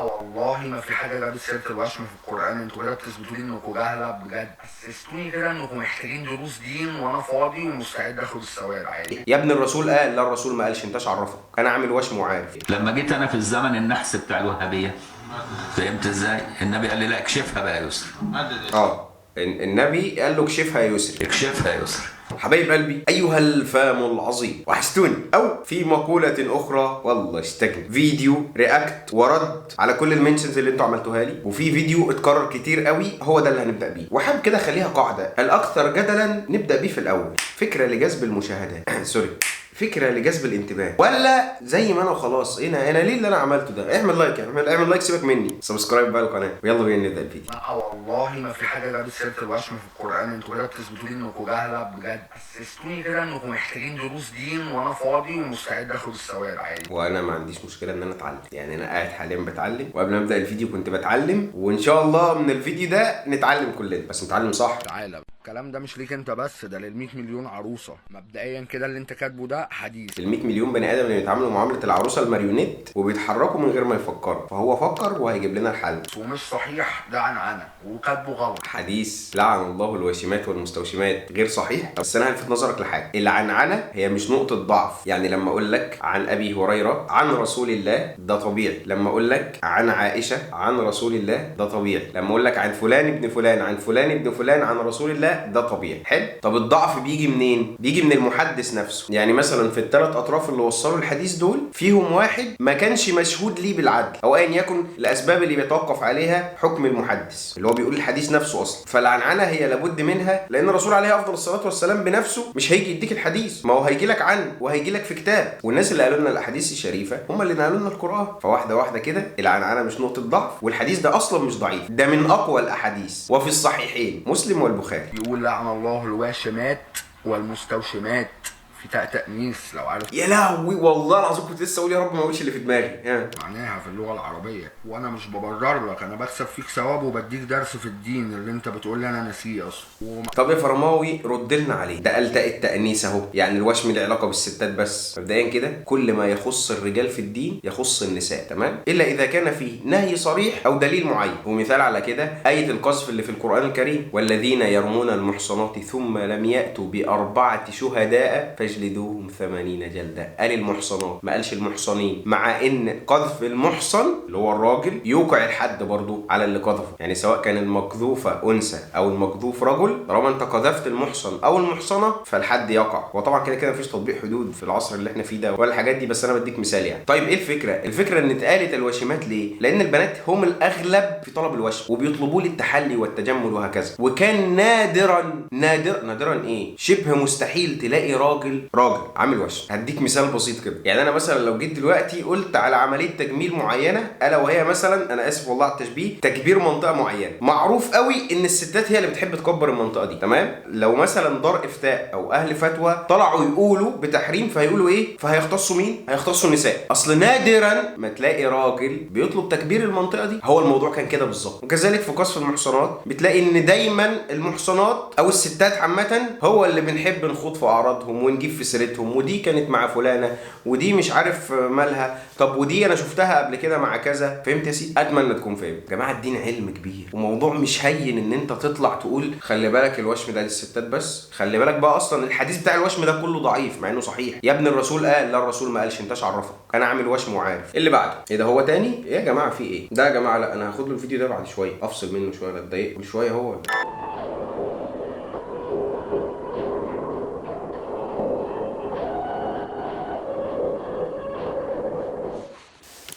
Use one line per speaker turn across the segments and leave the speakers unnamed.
والله ما في حاجه جابت سيره الوشم في القران. انتوا كده بتثبتوا لي انكم جهله بجد. حسستوني كده انكم محتاجين دروس دين، وانا فاضي ومستعد اخد الثواب عادي.
يا ابن الرسول قال، لا الرسول ما قالش، انتش عرفك. انا عامل وشم وعارف.
لما جيت انا في الزمن النحس بتاع الوهابيه، فهمت ازاي؟ النبي قال لي لا اكشفها بقى يسر.
النبي قال له اكشفها يا يسر.
اكشفها يسر.
حبايب قلبي، ايها الفام العظيم، وحشتوني. او في مقولة اخرى، والله اشتكي فيديو رياكت ورد على كل المنشنز اللي انتوا عملتوها لي، وفي فيديو اتكرر كتير قوي، هو ده اللي هنبدا بيه. وحابب كده اخليها قاعده، الاكثر جدلا نبدا بيه في الاول. فكره لجذب المشاهدات سوري، فكره لجذب الانتباه، ولا زي ما انا وخلاص؟ انا ليه اللي انا عملته ده؟ اعمل لايك، اعمل لايك، سيبك مني، سبسكرايب بقى القناه، ويلا بينا نبدا الفيديو.
والله ما في حاجه جابت سيره الوشم في القران. انتوا كده بتثبتوا لي انكم جهله بجد. حسستوني كده انكم محتاجين دروس دين، وانا فاضي ومستعد اخد الثواب عادي.
وانا ما عنديش مشكله ان انا اتعلم، يعني انا قاعد حاليا بتعلم، وقبل ما ابدا الفيديو كنت بتعلم، وان شاء الله من الفيديو ده نتعلم كلنا، بس نتعلم صح.
تعالى، الكلام ده مش ليك انت بس، ده لل 100 مليون عروسه. مبدئيا كده اللي انت كاتبه ده حديث.
ال 100 مليون بني ادم اللي بيتعاملوا معامله العروسه الماريونيت وبيتحركوا من غير ما يفكروا، فهو فكر وهيجيب لنا الحل.
ومش صحيح، ده عنعنه وكاتبه غلط.
حديث لعن الله الواشمات والمستوشمات غير صحيح. بس انا هلفت نظرك لحاجه، العنعنه هي مش نقطه ضعف. يعني لما اقول لك عن ابي هريره عن رسول الله ده طبيعي، لما اقول لك عن عائشه عن رسول الله ده طبيعي، لما اقول لك عن فلان ابن فلان عن فلان ابن فلان عن رسول الله ده طبيعي. حلو. طب الضعف بيجي منين؟ بيجي من المحدث نفسه. يعني مثلا في الثلاث اطراف اللي وصلوا الحديث دول، فيهم واحد ما كانش مشهود ليه بالعدل، او ايا يكن الاسباب اللي بيتوقف عليها حكم المحدث اللي هو بيقول الحديث نفسه اصلا. فالعنعنه هي لابد منها، لان الرسول عليه افضل الصلاه والسلام بنفسه مش هيجي يديك الحديث، ما هو هيجي لك عنه وهيجي لك في كتاب، والناس اللي قالوا لنا الاحاديث الشريفه هم اللي نقلوا لنا القران. فواحده واحده كده، العنعنه مش نقطه ضعف، والحديث ده اصلا مش ضعيف، ده من اقوى الاحاديث، وفي الصحيحين مسلم والبخاري.
بيقول لعن الله الواشمات والمستوشمات، في تاء تأنيث لو عارف.
يا لهوي، والله العظيم كنت لسه اقول يا رب ما اقولش اللي في دماغي.
معناها في اللغه العربيه. وانا مش ببرر لك، انا بكسب فيك ثواب وبديك درس في الدين اللي انت بتقول لي انا ناسيه اصلا.
طب يا فرماوي رد لنا عليه، ده قال تاء التأنيث اهو، يعني الوشم له علاقه بالستات بس. مبدئيا كده كل ما يخص الرجال في الدين يخص النساء، تمام؟ الا اذا كان فيه نهي صريح او دليل معين. ومثال على كده ايه القذف اللي في القران الكريم، والذين يرمون المحصنات ثم لم ياتوا باربعه شهداء فاجلدوهم 80 جلده. قال المحصنات، ما قالش المحصنين، مع ان قذف المحصن اللي هو الراجل يوقع الحد برضو على اللي قذفه. يعني سواء كان المقذوفه انثى او المقذوف رجل، طالما انت قذفت المحصن او المحصنه فالحد يقع. وطبعا كده كده مفيش تطبيق حدود في العصر اللي احنا فيه ده ولا الحاجات دي، بس انا بديك مثال يعني. طيب ايه الفكره؟ الفكره ان اتقالت الوشمات ليه؟ لان البنات هم الاغلب في طلب الوشم، وبيطلبوا لي التحلي والتجمل وهكذا. وكان نادرا ايه؟ شبه مستحيل تلاقي راجل عامل وشم. هديك مثال بسيط كده. يعني انا مثلا لو جيت دلوقتي قلت على عمليه تجميل معينه، الا وهي مثلا، انا اسف والله على التشبيه، تكبير منطقه معينه، معروف قوي ان الستات هي اللي بتحب تكبر المنطقه دي، تمام؟ لو مثلا دار افتاء او اهل فتوى طلعوا يقولوا بتحريم، فهيقولوا ايه؟ فهيختصوا مين؟ هيختصوا النساء. اصل نادرا ما تلاقي راجل بيطلب تكبير المنطقه دي. هو الموضوع كان كده بالظبط. وكذلك في قذف المحصنات بتلاقي ان دايما المحصنات او الستات عامه هو اللي بنحب نخوض في اعراضهم ونجيب في سيرتهم، ودي كانت مع فلانه، ودي مش عارف مالها، طب ودي انا شفتها قبل كده مع كذا. فهمت يا سيدي؟ اتمنى تكون فاهم. يا جماعه الدين علم كبير، وموضوع مش هين ان انت تطلع تقول خلي بالك الوشم ده للستات بس. خلي بالك بقى اصلا الحديث بتاع الوشم ده كله ضعيف مع انه صحيح. يا ابن الرسول قال، لا الرسول ما قالش، انتش عرفك. انا عامل وشم وعارف. اللي بعده ايه ده؟ هو تاني؟ ايه يا جماعه في ايه ده يا جماعه؟ لا انا هاخد له الفيديو ده بعد شويه، افصل منه شويه، اتضايق كل شويه هو.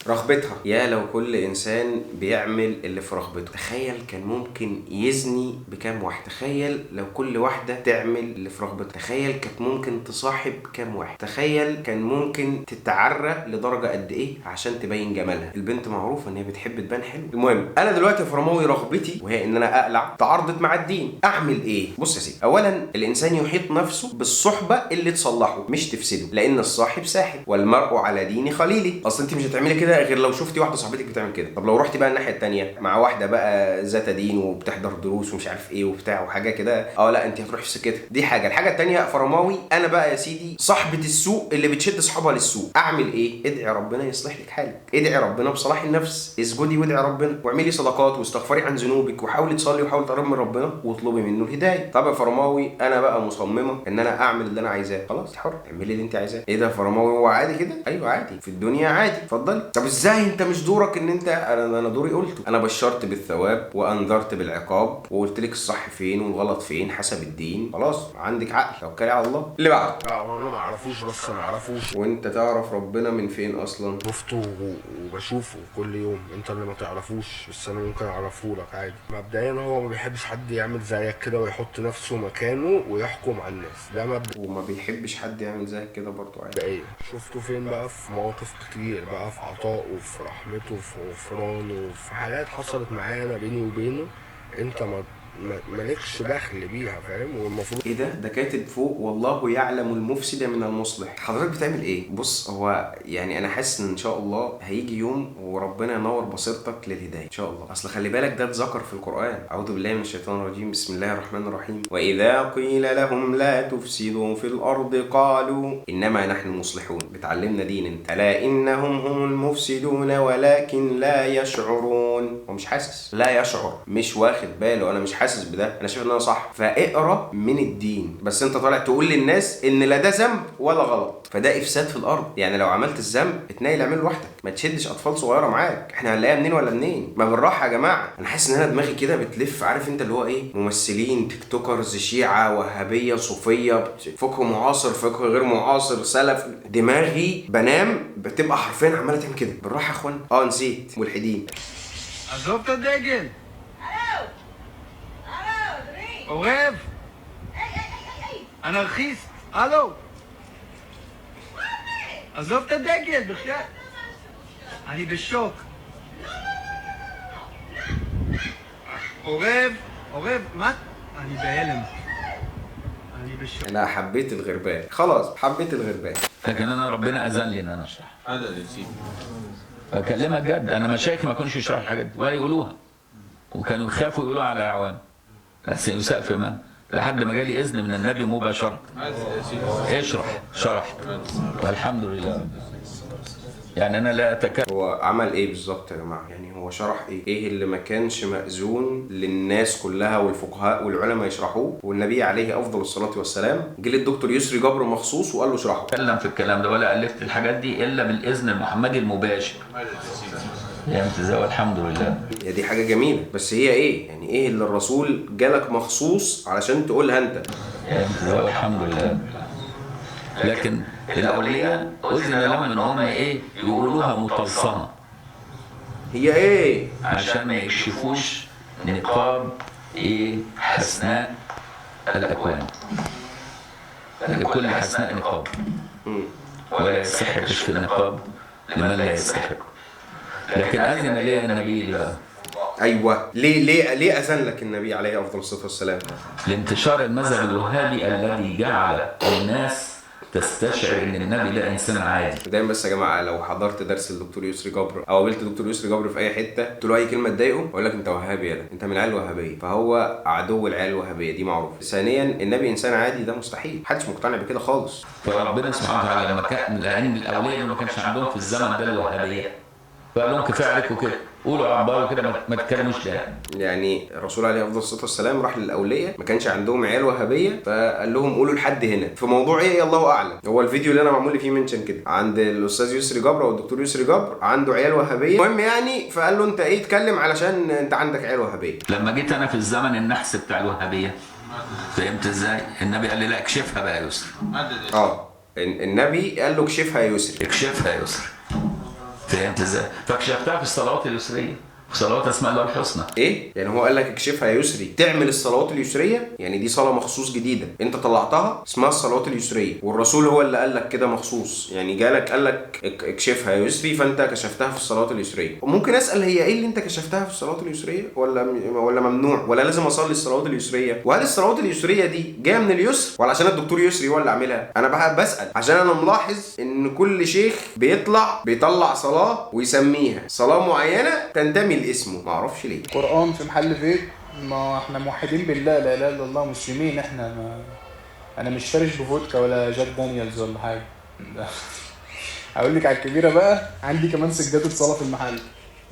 رغبتها. يا لو كل انسان بيعمل اللي في رغبته. تخيل كان ممكن يزني بكام واحده، تخيل لو كل واحده تعمل اللي في رغبتها، تخيل كانت ممكن تصاحب كام واحد، تخيل كان ممكن تتعرى لدرجه قد ايه عشان تبين جمالها. البنت معروفه ان هي بتحب تبان حلو. المهم انا دلوقتي في رماوي رغبتي وهي ان انا اقلع تعارضت مع الدين. اعمل ايه؟ بص يا سيدي، اولا الانسان يحيط نفسه بالصحبه اللي تصلحه مش تفسده، لان الصاحب ساحب والمرء على دين خليله. اصل انت مش هتعملي كده كده غير لو شفتي واحده صاحبتك بتعمل كده. طب لو رحتي بقى الناحيه الثانيه مع واحده بقى ذات دين وبتحضر دروس ومش عارف ايه وبتاع وحاجه كده، لا انت هتروحي في سكتها. دي حاجه. الحاجه الثانيه فرماوي، انا بقى يا سيدي صاحبه السوق اللي بتشد اصحابها للسوق، اعمل ايه؟ ادعي ربنا يصلح لك حالك، ادعي ربنا بصلاح النفس، اسجدي وادعي ربنا واعملي صدقات واستغفري عن ذنوبك وحاولي تصلي وحاولي تقربي من ربنا واطلبي منه الهدايه. طب يا فرماوي انا بقى مصممه ان انا اعمل اللي انا عايزاه، خلاص حر اعملي اللي انت عايزاه. ايه ده يا فرماوي هو عادي كده؟ ايوه عادي في الدنيا عادي، اتفضلي. طب ازاي انت مش دورك ان انت؟ انا دوري قلته، انا بشرت بالثواب وانذرت بالعقاب وقلت لك الصح فين والغلط فين حسب الدين، خلاص عندك عقل، توكلي على الله. اللي بعده.
لا انا ما اعرفوش، بس ما اعرفوش.
وانت تعرف ربنا من فين اصلا؟
شفته وبشوفه كل يوم، انت اللي ما تعرفوش، بس انا ممكن اعرفه لك عادي. مبدئيا هو ما بيحبش حد يعمل زيك كده ويحط نفسه مكانه ويحكم على الناس، ده مبدئيا.
وما بيحبش حد يعمل زيك كده برضه عادي.
مبدئيا شفته فين بقى؟ في مواقف كتير بقى، في عطائه وفي رحمته وفي غفرانه وفي حاجات حصلت معايا انا بيني وبينه انت مالكش دخل بيها، فاهم؟ والمفروض
ايه ده كاتب فوق والله يعلم المفسد من المصلح. حضرتك بتعمل ايه؟ بص هو يعني انا حاسس ان شاء الله هيجي يوم وربنا ينور بصيرتك للهدايه ان شاء الله. اصل خلي بالك ده اتذكر في القران. اعوذ بالله من الشيطان الرجيم، بسم الله الرحمن الرحيم. واذا قيل لهم لا تفسدوا في الارض قالوا انما نحن مصلحون. بتعلمنا دين انت. الا انهم هم المفسدون ولكن لا يشعرون. هو مش حاسس، لا يشعر، مش واخد باله، انا مش حاسس بده، انا شايف ان انا صح. فاقرا من الدين، بس انت طالع تقول للناس ان لا ده ذنب ولا غلط، فده افساد في الارض. يعني لو عملت الذنب اتنيل اعمله لوحدك، ما تشدش اطفال صغيره معاك، احنا هنلاقيها منين ولا منين؟ ما بالراحه يا جماعه. انا حاسس ان انا دماغي كده بتلف، عارف انت اللي هو ايه، ممثلين تيك توكرز، شيعه، وهابيه، صوفيه، فقه معاصر، فقه غير معاصر، سلف. دماغي بنام بتبقى حرفيا عماله تعمل كده. بالراحه يا اخوان. نسيت ملحدين.
عزوبة الدجل. وغيب. انا رخيص. الو. عزوبة الدجل بخير. انا بالشوك. وغيب مات. انا بعلم. انا بالشوك.
انا حبيت الغربان، خلاص حبيت الغربان.
لكن انا ربنا اذن لي ان انا اشرح. هذا اللي يصير. اكلمك جد، انا مشايخي ما كانوش يشرحوا الحاجات دي ولا يقولوها، وكانوا يخافوا يقولوها على اعوان، بس يساء في من لحد ما جالي اذن من النبي مباشره اشرح. شرحت والحمد لله. يعني انا لا اتكلم.
هو عمل ايه بالظبط يا جماعه؟ يعني هو شرح ايه اللي ما كانش مأذون للناس كلها والفقهاء والعلماء يشرحوه، والنبي عليه افضل الصلاه والسلام جه للدكتور يسري جبر مخصوص وقال له اشرحه.
اتكلم في الكلام ده ولا الفت الحاجات دي الا بالاذن المحمدي المباشر. يعني ازاي؟ الحمد لله.
هي دي حاجه جميله، بس هي ايه يعني؟ ايه اللي الرسول جالك مخصوص علشان تقولها انت؟
يعني ازاي؟ الحمد لله. لكن الاولياء اذن لهم ان هم ايه يقولوها مطلسمه.
هي ايه؟
عشان ما يكشفوش نقاب ايه حسناء الاكوان. لكل حسناء نقاب ولا يستحق كشف النقاب لمن لا يستحق. لكن اذن لي النبي لي.
ايوه ليه اذن لك النبي عليه افضل الصلاه والسلام؟
لانتشار المذهب الوهابي الذي جعل الناس تستشعر ان النبي ده انسان عادي.
دايما بس يا جماعه لو حضرت درس الدكتور يسري جبر او قابلت الدكتور يسري جبر في اي حته قلت له اي كلمه تضايقه يقول لك انت وهابي، يالا انت من العيال الوهابيه، فهو عدو العيال الوهابيه دي معروف. ثانيا النبي انسان عادي، ده مستحيل، محدش مقتنع بكده خالص.
فربنا سبحانه وتعالى لما كان، لان الاولياء ما كانش عندهم في الزمن ده الوهابيه، فقال لهم كفايه عليكم كده، قولوا عباروا كده ما تتكلموش ده.
يعني الرسول عليه افضل الصلاه والسلام راح للاولياء ما كانش عندهم عيال وهابيه، فقال لهم قولوا لحد هنا في موضوع ايه الله اعلم. هو الفيديو اللي انا معمول لي فيه منشن كده عند الاستاذ يسري جبر او الدكتور يسري جبر عنده عيال وهابيه، المهم يعني فقال له انت ايه اتكلم علشان انت عندك عيال وهابيه.
لما جيت انا في الزمن النحس بتاع الوهابيه، فهمت ازاي؟ النبي قال لي لا اكشفها بقى يا يسري.
النبي قال له اكشفها يا يسري.
اكشفها يا يسري. فهمت ازاي؟ فكشفتها في الصلوات اليسريه صلوات اسماء الله الحسنى.
ايه يعني هو قال لك اكشفها يا يسري، تعمل الصلوات اليسريه، يعني دي صلاه مخصوص جديده انت طلعتها اسمها الصلوات اليسريه، والرسول هو اللي قال لك كده مخصوص، يعني جالك قال لك اكشفها يا يسري فانت كشفتها في الصلوات اليسريه. وممكن اسال هي ايه اللي انت كشفتها في الصلوات اليسريه، ولا ممنوع، ولا لازم اصلي الصلوات اليسريه؟ وهل الصلوات اليسريه دي جايه من اليسر ولا عشان الدكتور يسري هو اللي عاملها؟ انا بقى بسال عشان انا ملاحظ ان كل شيخ بيطلع صلاه ويسميها صلاه معينه تنتمي لاسمه، ما اعرفش ليه.
قرآن في محل فيك، ما احنا موحدين بالله، لا اله الا الله، مسلمين احنا. انا مش فارش بفودكا ولا جاك دانيالز ولا حاجه. اقول لك على الكبيره بقى، عندي كمان سجاده صلاه في المحل.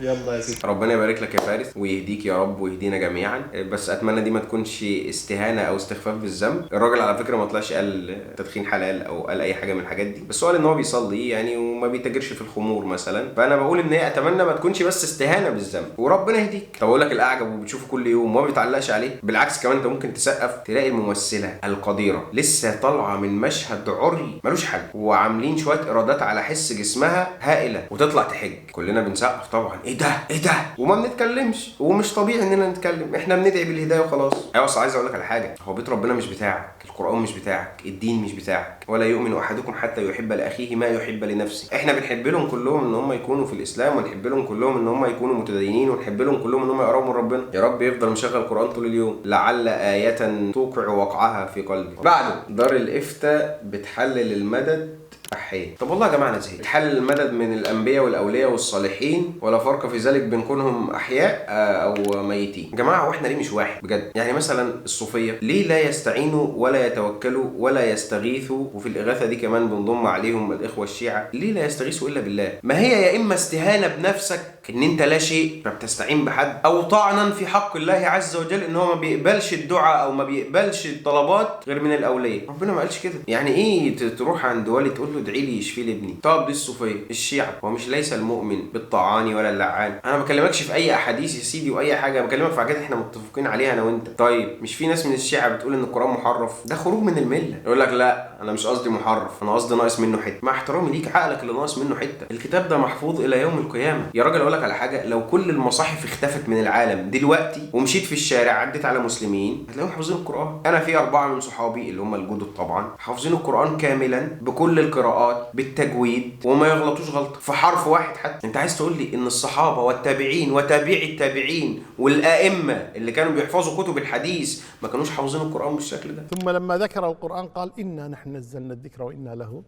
يلا يا سيدي.
ربنا يبارك لك يا فارس ويهديك يا رب ويهدينا جميعا. بس اتمنى دي ما تكونش استهانه او استخفاف بالذنب. الراجل على فكره ما طلعش قال تدخين حلال او قال اي حاجه من الحاجات دي، بس هو قال ان هو بيصلي يعني وما بيتاجرش في الخمور مثلا. فانا بقول ان هي اتمنى ما تكونش بس استهانه بالذنب وربنا يهديك. طب اقول لك الاعجب وبتشوفه كل يوم وما بيتعلقش عليه، بالعكس كمان انت ممكن تسقف تلاقي الممثله القديره لسه طالعه من مشهد عري ملوش حل وعاملين شويه ايرادات على حس جسمها هائله وتطلع تحج، كلنا بنسقف طبعا. ايه ده وما بنتكلمش، ومش طبيعي اننا نتكلم، احنا بندعي بالهدايه وخلاص. ايوه بس عايز اقول لك على حاجه، هو بيت ربنا مش بتاعك، القران مش بتاعك، الدين مش بتاعك، ولا يؤمن احدكم حتى يحب لاخيه ما يحب لنفسه. احنا بنحب لهم كلهم ان هم يكونوا في الاسلام، ونحب لهم كلهم ان هم يكونوا متدينين، ونحب لهم كلهم ان هم يقربوا من ربنا. يا رب يفضل مشغل القران طول اليوم لعل ايه توقع وقعها في قلبي. بعده دار الافتاء بتحلل المدد أحيي. طب والله يا جماعه انا زهقت. تحلل المدد من الانبياء والاولياء والصالحين ولا فرق في ذلك بين كونهم احياء او ميتين. يا جماعه واحنا ليه مش واحد بجد؟ يعني مثلا الصوفيه ليه لا يستعينوا ولا يتوكلوا ولا يستغيثوا؟ وفي الاغاثه دي كمان بنضم عليهم الاخوه الشيعه، ليه لا يستغيثوا الا بالله؟ ما هي يا اما استهانه بنفسك ان انت لا شيء فبتستعين بحد، او طعنا في حق الله عز وجل ان هو ما بيقبلش الدعاء او ما بيقبلش الطلبات غير من الاولياء. ربنا ما قالش كده. يعني ايه تروح عند والي تقول له ادعي لي يشفي لي ابني؟ طب دي الصوفيه. الشيعه هو مش ليس المؤمن بالطعان ولا اللعان. انا ما بكلمكش في اي احاديث يا سيدي واي حاجه، بكلمك في حاجات احنا متفقين عليها انا وانت. طيب مش في ناس من الشيعه بتقول ان القران محرف؟ ده خروج من المله. يقول لك لا انا مش قصدي محرف، انا قصدي ناقص منه حته. مع احترامي ليك عقلك اللي ناقص منه حته. الكتاب ده محفوظ الى يوم القيامه يا راجل. اقول لك على حاجه، لو كل المصاحف اختفت من العالم دلوقتي ومشيت في الشارع عديت على مسلمين هتلاقيهم حافظين القران. انا في 4 من صحابي اللي هم الجدد طبعا حافظين القران كاملا بكل القراءات بالتجويد وما يغلطوش غلطه في حرف واحد حتى. انت عايز تقول لي ان الصحابه والتابعين وتابعي التابعين والائمه اللي كانوا بيحفظوا كتب الحديث ما كانوش حافظين القران بالشكل ده؟
ثم لما ذكر القرآن قال إنا نحن نزلنا الذكر وإنا له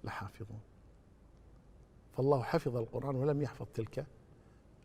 لحافظون. فالله حفظ القرآن ولم يحفظ تلك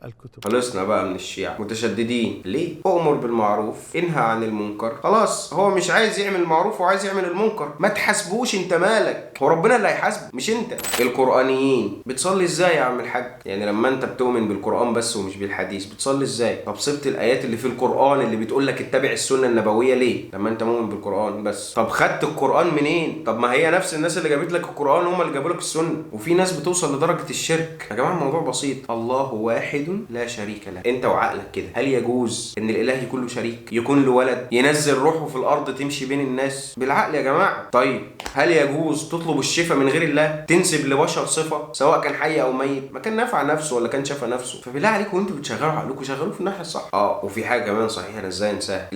الكتب.
خلصنا بقى من الشيعة متشددين ليه؟ أؤمر بالمعروف انهى عن المنكر. خلاص هو مش عايز يعمل المعروف وعايز يعمل المنكر، ما تحاسبوش. انت مالك؟ هو ربنا اللي هيحاسبه مش انت. القرآنيين بتصلي ازاي يا عم الحاج؟ يعني لما انت بتؤمن بالقرآن بس ومش بالحديث بتصلي ازاي؟ طب سبت الآيات اللي في القرآن اللي بتقول لك اتبع السنة النبوية ليه؟ لما انت مؤمن بالقرآن بس. طب خدت القرآن منين؟ طب ما هي نفس الناس اللي جابت لك القرآن هم اللي جابوا لك السنة. وفي ناس بتوصل لدرجة الشرك. يا جماعة الموضوع بسيط، الله واحد لا شريك له. انت وعقلك كده، هل يجوز ان الاله يكون له شريك؟ يكون له ولد؟ ينزل روحه في الارض تمشي بين الناس؟ بالعقل يا جماعه. طيب هل يجوز تطلب الشفاء من غير الله؟ تنسب لبشر صفه سواء كان حي او ميت؟ ما كان نفع نفسه ولا كان شفى نفسه. فبالله عليكم وانتوا بتشغلوا عقلكم شغلوه في الناحيه الصح. وفي حاجه كمان صحيحه انا ازاي انساها،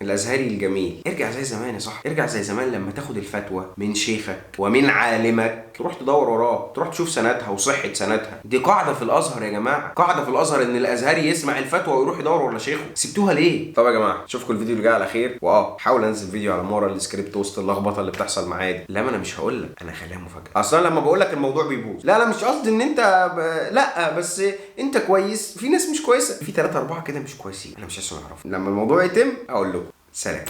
الازهري الجميل. ارجع زي زمان يا صاحبي، ارجع زي زمان لما تاخد الفتوى من شيخك ومن عالمك تروح تدور وراه، تروح تشوف سنتها وصحه سنتها. دي قاعده في الازهر يا جماعه، قاعده في الازهر ان الازهري يسمع الفتوى ويروح يدور ورا شيخه. سبتوها ليه؟ طب يا جماعه اشوفكم الفيديو اللي جاي على خير. حاول انزل فيديو على مورا السكريبت وسط اللخبطه اللي بتحصل معايا دي. لا ما انا مش هقول لك، انا خليها مفاجاه. اصلا لما بقول لك الموضوع بيبوظ. لا انا مش قصدي ان انت لا بس انت كويس، في ناس مش كويسه، في 3 4 كده مش كويسين، انا مش عايز اعرف. لما الموضوع يتم اقول لكم. سلام.